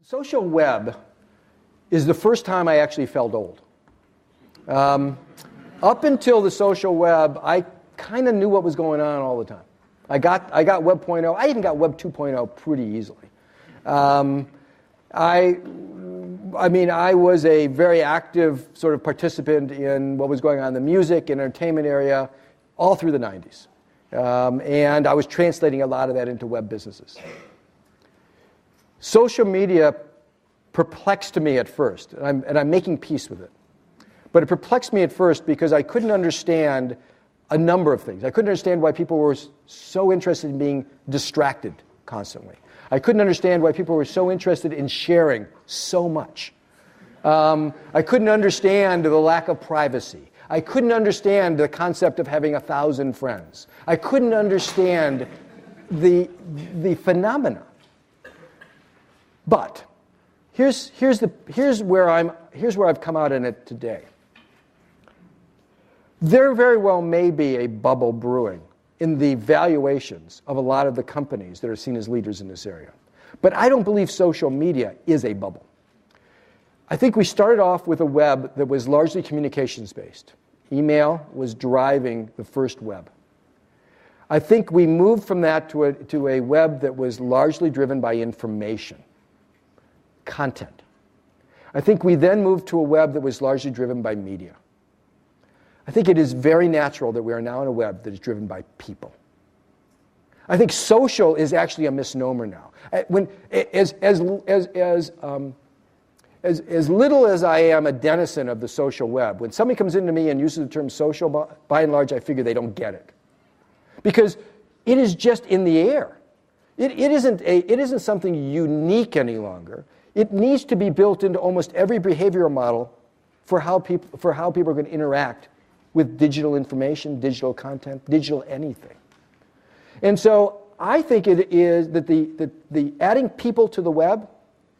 social web is the first time I actually felt old. Up until the social web, I kind of knew what was going on all the time. I got Web 0.0. I even got Web 2.0 pretty easily. I was a very active sort of participant in what was going on in the music and entertainment area all through the 90s. And I was translating a lot of that into web businesses. Social media perplexed me at first, and I'm making peace with it. But it perplexed me at first because I couldn't understand a number of things. I couldn't understand why people were so interested in being distracted constantly. I couldn't understand why people were so interested in sharing so much. I couldn't understand the lack of privacy. I couldn't understand the concept of having 1,000 friends. I couldn't understand the phenomena. But here's where I've come out in it today. There very well may be a bubble brewing in the valuations of a lot of the companies that are seen as leaders in this area. But I don't believe social media is a bubble. I think we started off with a web that was largely communications-based. Email was driving the first web. I think we moved from that to a web that was largely driven by information, content. I think we then moved to a web that was largely driven by media. I think it is very natural that we are now in a web that is driven by people. I think social is actually a misnomer now. As little as I am a denizen of the social web, when somebody comes into me and uses the term social, by and large, I figure they don't get it. Because it is just in the air. It isn't something unique any longer. It needs to be built into almost every behavioral model for how people are going to interact with digital information, digital content, digital anything. And so I think it is that the adding people to the web,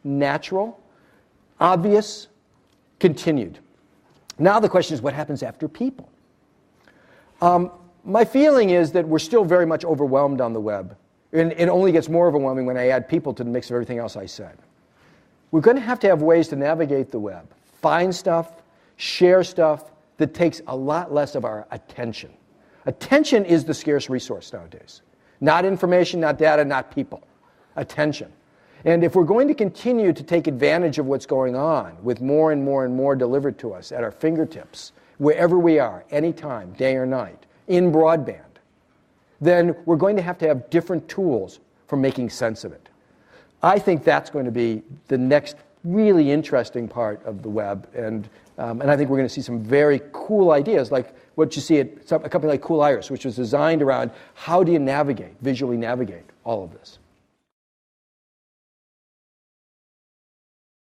natural, obvious, continued. Now the question is, what happens after people? My feeling is that we're still very much overwhelmed on the web. And it only gets more overwhelming when I add people to the mix of everything else I said. We're going to have ways to navigate the web, find stuff, share stuff that takes a lot less of our attention. Attention is the scarce resource nowadays. Not information, not data, not people. Attention. And if we're going to continue to take advantage of what's going on with more and more and more delivered to us at our fingertips, wherever we are, anytime, day or night, in broadband, then we're going to have different tools for making sense of it. I think that's going to be the next really interesting part of the web, and I think we're going to see some very cool ideas, like what you see at a company like Cool Iris, which was designed around how do you visually navigate all of this.